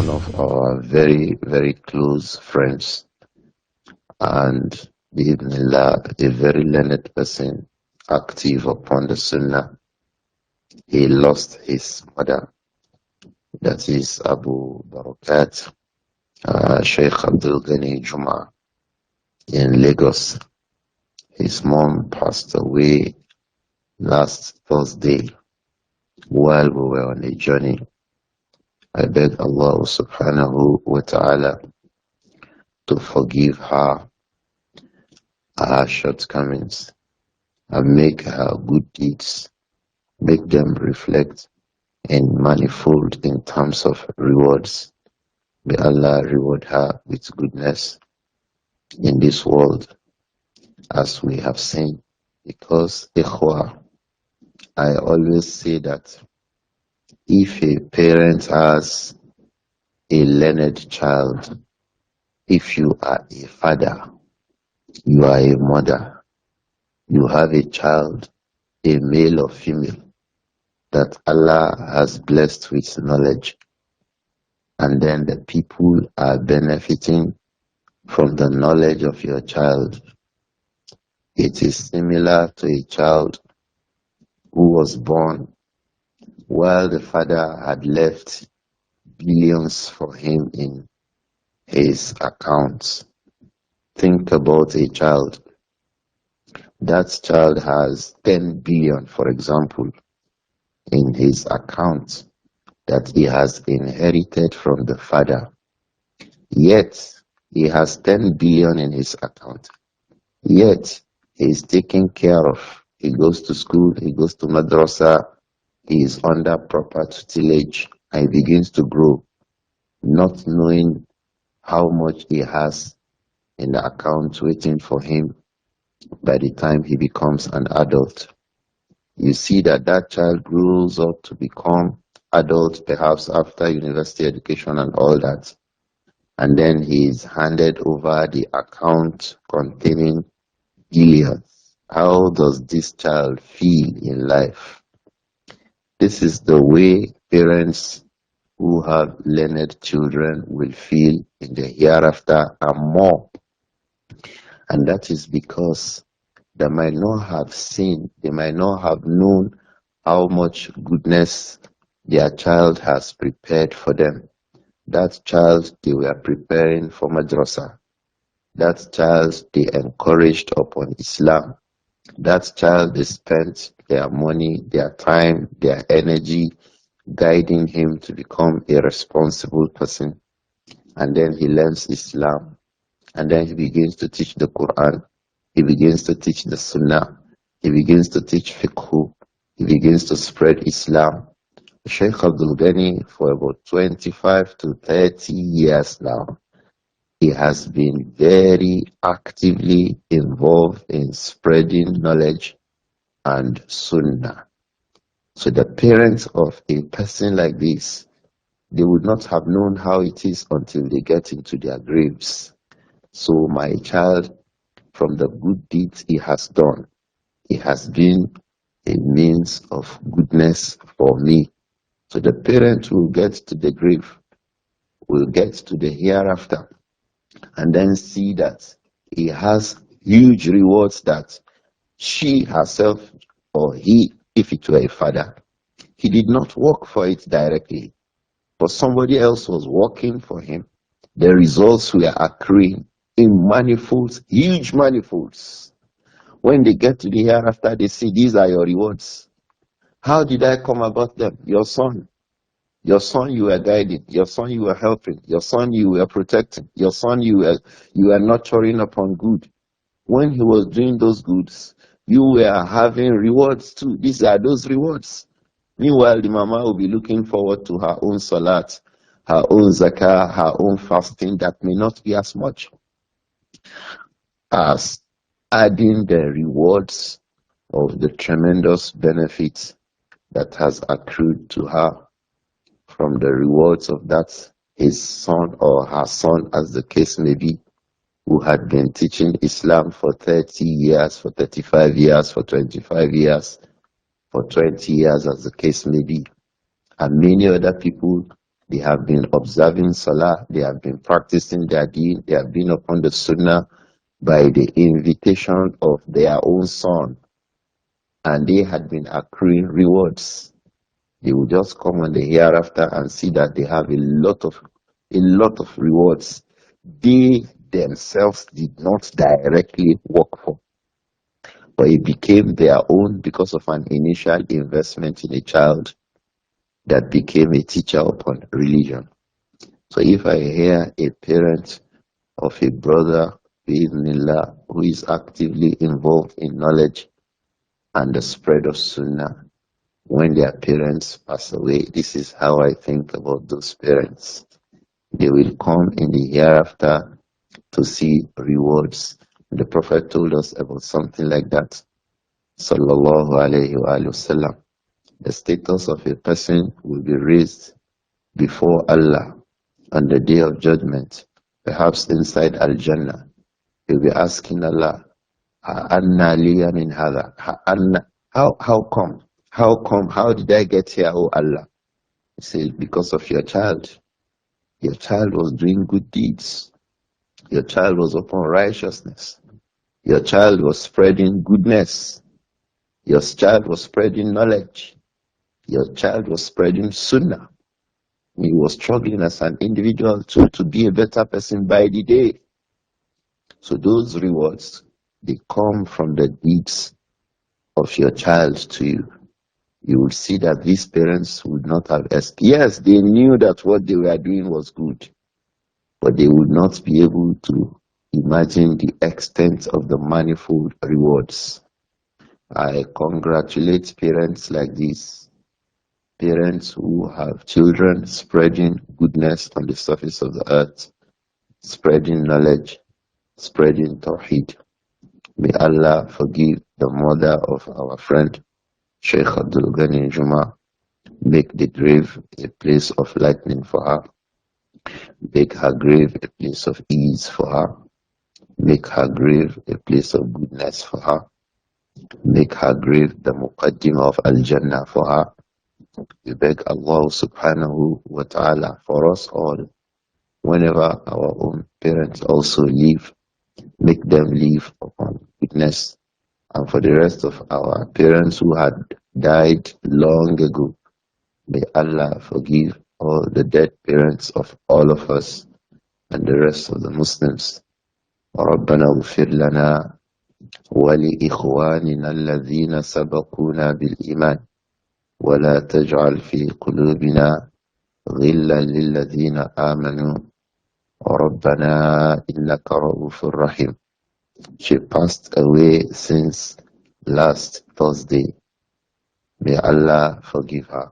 one of our very, very close friends and bi'idhnillah, a very learned person active upon the Sunnah. He lost his mother, that is Abu Barakat, Sheikh Abdulghaniy in Lagos. His mom passed away last Thursday while we were on a journey. I beg Allah subhanahu wa ta'ala to forgive her shortcomings and make her good deeds, make them reflect in manifold in terms of rewards. May Allah reward her with goodness in this world, as we have seen. Because, ikhwah, I always say that if a parent has a learned child, if you are a father, you are a mother, you have a child, a male or female, that Allah has blessed with knowledge, and then the people are benefiting from the knowledge of your child. It is similar to a child who was born while the father had left billions for him in his accounts. Think about a child. That child has 10 billion, for example, in his account that he has inherited from the father. Yet, he has 10 billion in his account. Yet, he is taken care of. He goes to school, he goes to madrasa, he is under proper tutelage, and he begins to grow, not knowing how much he has in the account waiting for him by the time he becomes an adult. You see that that child grows up to become adult, perhaps after university education and all that. And then he is handed over the account containing billions. How does this child feel in life? This is the way parents who have learned children will feel in the hereafter and more. And that is because they might not have seen, they might not have known how much goodness their child has prepared for them. That child they were preparing for madrasa. That child they encouraged upon Islam. That child they spent their money, their time, their energy guiding him to become a responsible person. And then he learns Islam. And then he begins to teach the Quran. He begins to teach the Sunnah. He begins to teach fiqh. He begins to spread Islam. Sheikh Abdulghaniy, for about 25 to 30 years now, he has been very actively involved in spreading knowledge and Sunnah. So the parents of a person like this, they would not have known how it is until they get into their graves. So my child, from the good deeds he has done, he has been a means of goodness for me. So the parent will get to the grave, will get to the hereafter, and then see that he has huge rewards that she herself or he, if it were a father, he did not work for it directly, but somebody else was working for him. The results were accruing in manifolds, huge manifolds. When they get to the hereafter, they say, these are your rewards. How did I come about them? Your son. Your son you were guiding. Your son you were helping. Your son you were protecting. Your son you were nurturing upon good. When he was doing those goods, you were having rewards too. These are those rewards. Meanwhile, the mama will be looking forward to her own salat, her own zakah, her own fasting that may not be as much as adding the rewards of the tremendous benefits that has accrued to her from the rewards of that his son or her son, as the case may be, who had been teaching Islam for 30 years, for 35 years, for 25 years, for 20 years, as the case may be. And many other people, They have been observing Salah, they have been practicing their deen, they have been upon the Sunnah by the invitation of their own son, and they had been accruing rewards. They will just come on the hereafter and see that they have a lot of rewards they themselves did not directly work for, but it became their own because of an initial investment in a child that became a teacher upon religion. So if I hear a parent of a brother, bi'idhnillah, who is actively involved in knowledge and the spread of Sunnah, when their parents pass away, this is how I think about those parents. They will come in the hereafter to see rewards. The Prophet told us about something like that. Sallallahu alayhi wa sallam. The status of a person will be raised before Allah on the day of judgment, perhaps inside Al-Jannah. He'll be asking Allah, Anna liya min hadha? How come? How come? How did I get here, oh Allah? He said, because of your child. Your child was doing good deeds. Your child was upon righteousness. Your child was spreading goodness. Your child was spreading knowledge. Your child was spreading sunnah. He was struggling as an individual to be a better person by the day. So those rewards, they come from the deeds of your child to you. You will see that these parents would not have yes, they knew that what they were doing was good, but they would not be able to imagine the extent of the manifold rewards. I congratulate parents like this, parents who have children spreading goodness on the surface of the earth, spreading knowledge, spreading tawheed. May Allah forgive the mother of our friend Sheikh Abdulghaniy Jum'Ah. Make the grave a place of lightning for her. Make her grave a place of ease for her. Make her grave a place of goodness for her. Make her grave the muqaddimah of Al-Jannah for her. We beg Allah subhanahu wa ta'ala for us all, whenever our own parents also leave, make them live upon goodness. And for the rest of our parents who had died long ago, may Allah forgive all the dead parents of all of us and the rest of the Muslims. ربنا اغفر لنا ولإخواننا الذين سبقونا بالإيمان ولا تجعل في قلوبنا غلا للذين آمنوا ربنا إنك رؤوف رحيم. She passed away since last Thursday. May Allah forgive her.